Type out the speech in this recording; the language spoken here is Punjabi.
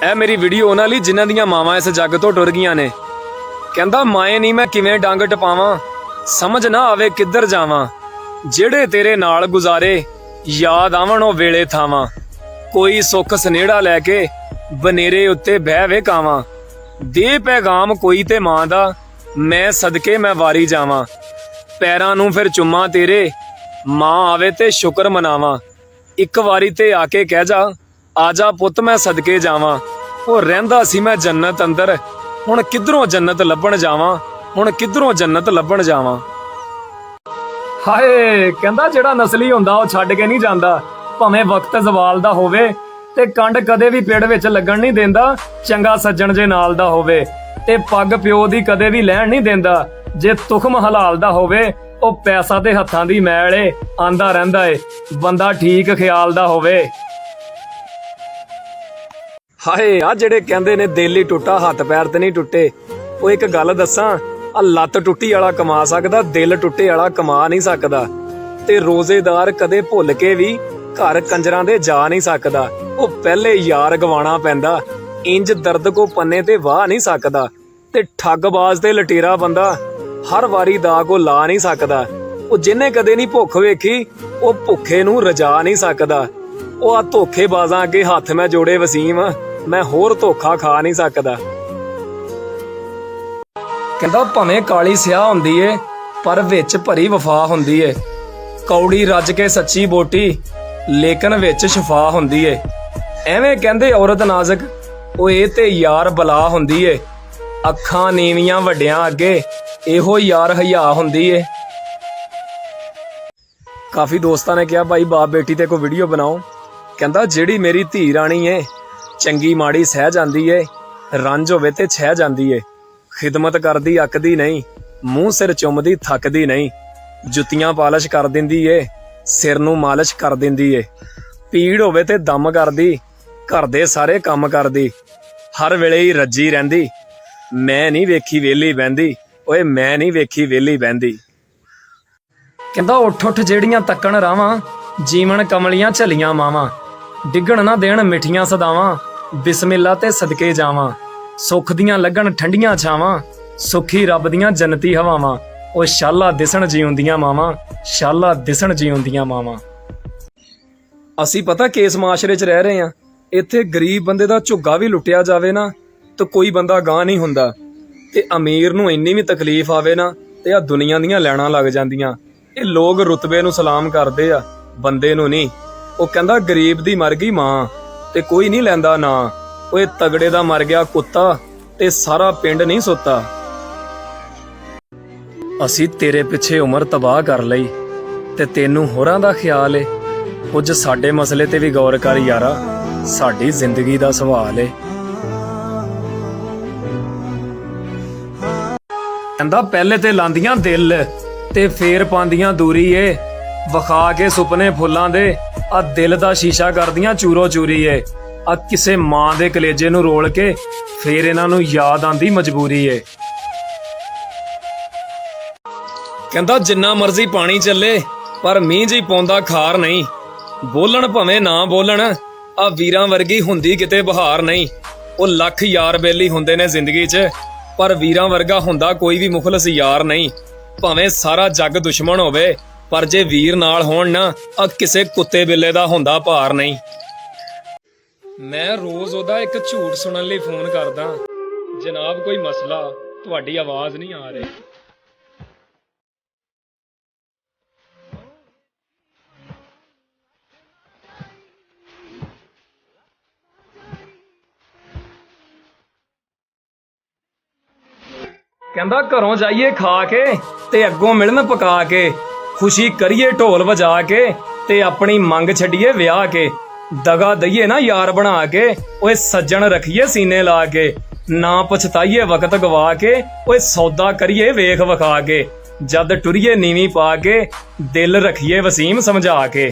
ਇਹ ਮੇਰੀ ਵੀਡੀਓ ਉਹਨਾਂ ਲਈ ਜਿਨ੍ਹਾਂ ਦੀਆਂ ਮਾਵਾਂ ਇਸ ਜੱਗ ਤੋਂ ਟੁਰ ਗਈਆਂ ਨੇ। ਕਹਿੰਦਾ ਮਾਏ ਨਹੀਂ ਮੈਂ ਕਿਵੇਂ ਡੰਗ ਟਪਾਵਾਂ, ਸਮਝ ਨਾ ਆਵੇ ਕਿੱਧਰ ਜਾਵਾਂ। ਜਿਹੜੇ ਤੇਰੇ ਨਾਲ ਗੁਜ਼ਾਰੇ ਯਾਦ ਆਵਣ ਉਹ ਵੇਲੇ ਥਾਵਾਂ। ਕੋਈ ਸੁੱਖ ਸਨੇੜਾ ਲੈ ਕੇ ਬਨੇਰੇ ਉੱਤੇ ਬਹਿ ਵੇ ਕਾਵਾਂ। ਦੇ ਪੈਗਾਮ ਕੋਈ ਤੇ ਮਾਂ ਦਾ, ਮੈਂ ਸਦਕੇ ਮੈਂ ਵਾਰੀ ਜਾਵਾਂ। ਪੈਰਾਂ ਨੂੰ ਫਿਰ ਚੁੰਮਾਂ ਤੇਰੇ, ਮਾਂ ਆਵੇ ਤੇ ਸ਼ੁਕਰ ਮਨਾਵਾਂ। ਇੱਕ ਵਾਰੀ ਤੇ ਆ ਕੇ ਕਹਿ ਜਾ, ਆ ਜਾ ਪੁੱਤ ਮੈਂ ਸਦਕੇ ਜਾਵਾਂ। ਉਹ ਰਹਿੰਦਾ ਸੀ ਮੈਂ ਜੰਨਤ ਅੰਦਰ, ਹੁਣ ਕਿੱਧਰੋਂ ਜੰਨਤ ਲੱਭਣ ਜਾਵਾਂ, ਹੁਣ ਕਿੱਧਰੋਂ ਜੰਨਤ ਲੱਭਣ ਜਾਵਾਂ। ਹਾਏ ਕਹਿੰਦਾ ਜਿਹੜਾ ਨਸਲੀ ਹੁੰਦਾ ਉਹ ਛੱਡ ਕੇ ਨਹੀਂ ਜਾਂਦਾ, ਭਾਵੇਂ ਵਕਤ ਜ਼ਵਾਲ ਦਾ ਹੋਵੇ ਤੇ ਕੰਡ ਕਦੇ ਵੀ ਪਿੜ ਵਿੱਚ ਲੱਗਣ ਨਹੀਂ ਦਿੰਦਾ। ਚੰਗਾ ਸੱਜਣ ਜੇ ਨਾਲ ਦਾ ਹੋਵੇ ਤੇ ਪੱਗ ਪਿਓ ਦੀ ਕਦੇ ਵੀ ਲੈਣ ਨਹੀਂ ਦਿੰਦਾ। ਜੇ ਤੁਖਮ ਹਲਾਲ ਦਾ ਹੋਵੇ ਉਹ ਪੈਸਾ ਤੇ ਹੱਥਾਂ ਦੀ ਮੈਲ ਏ, ਆਂਦਾ ਰਹਿੰਦਾ ਏ ਬੰਦਾ ਠੀਕ ਖਿਆਲ ਦਾ ਹੋਵੇ। ਹਾਏ ਆ ਜਿਹੜੇ ਕਹਿੰਦੇ ਨੇ ਦਿਲ ਹੀ ਟੁੱਟਾ ਹੱਥ ਪੈਰ ਤੇ ਨਹੀਂ ਟੁੱਟੇ, ਉਹ ਇੱਕ ਗੱਲ ਦੱਸਾਂ, ਆ ਲੱਤ ਟੁੱਟੀ ਵਾਲਾ ਕਮਾ ਸਕਦਾ, ਦਿਲ ਟੁੱਟੇ ਵਾਲਾ ਕਮਾ ਨਹੀਂ ਸਕਦਾ। ਤੇ ਰੋਜ਼ੇਦਾਰ ਕਦੇ ਭੁੱਲ ਕੇ ਵੀ ਘਰ ਕੰਜਰਾਂ ਦੇ ਜਾ ਨਹੀਂ ਸਕਦਾ। ਉਹ ਪਹਿਲੇ ਯਾਰ ਗਵਾਣਾ ਪੈਂਦਾ, ਇੰਜ ਦਰਦ ਕੋ ਪੰਨੇ ਤੇ ਵਾਹ ਨਹੀਂ ਸਕਦਾ। ਤੇ ਠੱਗਬਾਜ਼ ਤੇ ਲਟੇਰਾ ਬੰਦਾ ਹਰ ਵਾਰੀ ਦਾ ਕੋ ਲਾ ਨਹੀਂ ਸਕਦਾ। ਉਹ ਜਿਹਨੇ ਕਦੇ ਨਹੀਂ ਭੁੱਖ ਵੇਖੀ ਉਹ ਭੁੱਖੇ ਨੂੰ ਰਜਾ ਨਹੀਂ ਸਕਦਾ। ਉਹ ਆ ਧੋਖੇਬਾਜ਼ਾਂ ਅੱਗੇ ਹੱਥ ਮੈਂ ਜੋੜੇ ਵਸੀਮ, ਮੈਂ ਹੋਰ ਧੋਖਾ ਖਾ ਨਹੀਂ ਸਕਦਾ। ਕਹਿੰਦਾ ਭਾਵੇਂ ਕਾਲੀ ਸਿਆਹ ਹੁੰਦੀ ਏ ਪਰ ਵਿੱਚ ਭਰੀ ਵਫਾ ਹੁੰਦੀ ਏ। ਕੌੜੀ ਰੱਜ ਕੇ ਸੱਚੀ ਬੋਟੀ ਲੇਕਿਨ ਵਿੱਚ ਸ਼ਫਾ ਹੁੰਦੀ ਏ। ਐਵੇਂ ਕਹਿੰਦੇ ਔਰਤ ਨਾਜ਼ਕ, ਉਹ ਇਹ ਤੇ ਯਾਰ ਬਲਾ ਹੁੰਦੀ ਏ। ਅੱਖਾਂ ਨੀਵੀਆਂ ਵੱਡਿਆਂ ਅੱਗੇ ਇਹੋ ਯਾਰ ਹਯਾ ਹੁੰਦੀ ਏ। ਕਾਫੀ ਦੋਸਤਾਂ ਨੇ ਕਿਹਾ ਭਾਈ ਬਾਪ ਬੇਟੀ ਤੇ ਕੋਈ ਵੀਡੀਓ ਬਣਾਓ। ਕਹਿੰਦਾ ਜਿਹੜੀ ਮੇਰੀ ਧੀ ਰਾਣੀ ਏ ਚੰਗੀ ਮਾੜੀ ਸਹਿ ਜਾਂਦੀ ਏ, ਰੰਜ ਹੋਵੇ ਤੇ ਛਹਿ ਜਾਂਦੀ ਏ। ਖਿਦਮਤ ਕਰਦੀ ਅੱਕਦੀ ਨਹੀਂ, ਮੂੰਹ ਸਿਰ ਚੁੰਮਦੀ ਥੱਕਦੀ ਨਹੀਂ। ਜੁੱਤੀਆਂ ਪਾਲਿਸ਼ ਕਰ ਦਿੰਦੀ ਏ, ਸਿਰ ਨੂੰ ਮਾਲਿਸ਼ ਕਰ ਦਿੰਦੀ ਏ। ਪੀੜ ਹੋਵੇ ਤੇ ਦਮ ਕਰਦੀ, ਘਰ ਦੇ ਸਾਰੇ ਕੰਮ ਕਰਦੀ। ਹਰ ਵੇਲੇ ਹੀ ਰੱਜੀ ਰਹਿੰਦੀ, ਮੈਂ ਨਹੀਂ ਵੇਖੀ ਵਿਹਲੀ ਬਹਿੰਦੀ, ਓਏ ਮੈਂ ਨਹੀਂ ਵੇਖੀ ਵਿਹਲੀ ਬਹਿੰਦੀ। ਕਹਿੰਦਾ ਉੱਠ ਉੱਠ ਜਿਹੜੀਆਂ ਤੱਕਣ ਰਾਵਾਂ, ਜੀਵਨ ਕਮਲੀਆਂ ਝੱਲੀਆਂ ਮਾਵਾਂ। ਡਿੱਗਣ ਨਾ ਦੇਣ ਮਿੱਠੀਆਂ ਸਦਾਵਾਂ, ਬਿਸਮਿਲ੍ਲਾ ਤੇ ਸਦਕੇ ਜਾਵਾਂ। ਸੁੱਖ ਦੀਆਂ ਲੱਗਣ ਠੰਡੀਆਂ ਛਾਵਾਂ, ਸੁਖੀ ਰੱਬ ਦੀਆਂ ਜੰਨਤੀ ਹਵਾਵਾਂ। ਉਹ ਸ਼ਾਲਾ ਦਿਸਣ ਜਿਉਂਦੀਆਂ ਮਾਵਾਂ, ਸ਼ਾਲਾ ਦਿਸਣ ਜਿਉਂਦੀਆਂ ਮਾਵਾਂ। ਅਸੀਂ ਪਤਾ ਕਿਸ ਮਾਸ਼ਰੇ 'ਚ ਰਹਿ ਰਹੇ ਹਾਂ, ਇੱਥੇ ਗਰੀਬ ਬੰਦੇ ਦਾ ਝੁੱਗਾ ਵੀ ਲੁੱਟਿਆ ਜਾਵੇ ਨਾ ਤਾਂ ਕੋਈ ਬੰਦਾ ਗਾਂਹ ਨਹੀਂ ਹੁੰਦਾ। ਤੇ ਅਮੀਰ ਨੂੰ ਇੰਨੀ ਵੀ ਤਕਲੀਫ ਆਵੇ ਨਾ ਤੇ ਆ ਦੁਨੀਆ ਦੀਆਂ ਲੈਣਾ ਲੱਗ ਜਾਂਦੀਆਂ। ਇਹ ਲੋਕ ਰੁਤਬੇ ਨੂੰ ਸਲਾਮ ਕਰਦੇ ਆ, ਬੰਦੇ ਨੂੰ ਨਹੀਂ। ਉਹ ਕਹਿੰਦਾ ਗਰੀਬ ਦੀ ਮਰ ਗਈ ਮਾਂ ਤੇ ਕੋਈ ਨਹੀਂ ਲੈਂਦਾ ਨਾਂ। ਓਏ ਤਗੜੇ ਦਾ ਮਰ ਗਿਆ ਕੁੱਤਾ ਤੇ ਸਾਰਾ ਪਿੰਡ ਨਹੀਂ ਸੁੱਤਾ। ਅਸੀਂ ਤੇਰੇ ਪਿੱਛੇ ਉਮਰ ਤਬਾਹ ਕਰ ਲਈ ਤੇ ਤੈਨੂੰ ਹੋਰਾਂ ਦਾ ਖਿਆਲ ਏ। ਕੁਝ ਸਾਡੇ ਮਸਲੇ ਤੇ ਵੀ ਗੌਰ ਕਰ ਯਾਰਾ, ਸਾਡੀ ਜ਼ਿੰਦਗੀ ਦਾ ਸਵਾਲ ਏ। ਕਹਿੰਦਾ ਪਹਿਲੇ ਤੇ ਲਾਂਦੀਆਂ ਦਿਲ ਤੇ ਫੇਰ ਪਾਉਂਦੀਆਂ ਦੂਰੀ ਏ। ਵਿਖਾ ਕੇ ਸੁਪਨੇ ਫੁੱਲਾਂ ਦੇ ਆ ਦਿਲ ਦਾ ਸ਼ੀਸ਼ਾ ਕਰਦੀਆਂ ਚੂਰੋ ਚੂਰੀ ਏ। ਆ ਕਿਸੇ ਮਾਂ ਦੇ ਕਲੇਜੇ ਨੂੰ ਰੋਲ ਕੇ ਫੇਰ ਇਹਨਾਂ ਨੂੰ ਯਾਦ ਆਂਦੀ ਮਜਬੂਰੀ ਏ। ਕਹਿੰਦਾ ਜਿੰਨਾ ਮਰਜ਼ੀ ਪਾਣੀ ਚੱਲੇ ਪਰ ਮੀਂਹ ਜੀ ਪਾਉਂਦਾ ਖਾਰ ਨਹੀਂ। ਬੋਲਣ ਭਾਵੇਂ ਨਾ ਬੋਲਣ, ਆ ਵੀਰਾਂ ਵਰਗੀ ਹੁੰਦੀ ਕਿਤੇ ਬਹਾਰ ਨਹੀਂ। ਉਹ ਲੱਖ ਯਾਰ ਬੇਲੀ ਹੁੰਦੇ ਨੇ ਜ਼ਿੰਦਗੀ 'ਚ, ਪਰ ਵੀਰਾਂ ਵਰਗਾ ਹੁੰਦਾ ਕੋਈ ਵੀ ਮੁਖਲਸ ਯਾਰ ਨਹੀਂ। ਭਾਵੇਂ ਸਾਰਾ ਜੱਗ ਦੁਸ਼ਮਣ ਹੋਵੇ ਪਰ ਜੇ ਵੀਰ ਨਾਲ ਹੋਣ ਨਾ, ਆ ਕਿਸੇ ਕੁੱਤੇ ਬਿੱਲੇ ਦਾ ਹੁੰਦਾ ਭਾਰ ਨਹੀਂ। ਮੈਂ ਰੋਜ਼ ਉਹਦਾ ਇੱਕ ਝੂਠ ਸੁਣਨ ਲਈ ਫੋਨ ਕਰਦਾ, ਜਨਾਬ ਕੋਈ ਮਸਲਾ, ਤੁਹਾਡੀ ਆਵਾਜ਼ ਨਹੀਂ ਆ ਰਹੀ। ਕਹਿੰਦਾ ਘਰੋਂ ਜਾਈਏ ਖਾ ਕੇ ਤੇ ਅੱਗੋਂ ਮਿਲਣ ਪਕਾ ਕੇ। ਖੁਸ਼ੀ ਕਰੀਏ ਢੋਲ ਵਜਾ ਕੇ ਤੇ ਆਪਣੀ ਮੰਗ ਛੱਡੀਏ ਵਿਆਹ ਕੇ। ਦਗਾ ਦਈਏ ਨਾ ਯਾਰ ਬਣਾ ਕੇ, ਓਏ ਸੱਜਣ ਰੱਖੀਏ ਸੀਨੇ ਲਾ ਕੇ। ਨਾ ਪਛਤਾਈਏ ਵਕਤ ਗਵਾ ਕੇ, ਓਏ ਸੌਦਾ ਕਰੀਏ ਵੇਖ ਵਿਖਾ ਕੇ। ਜਦ ਟੁਰੀਏ ਨੀਵੀਂ ਪਾ ਕੇ, ਦਿਲ ਰੱਖੀਏ ਵਸੀਮ ਸਮਝਾ ਕੇ।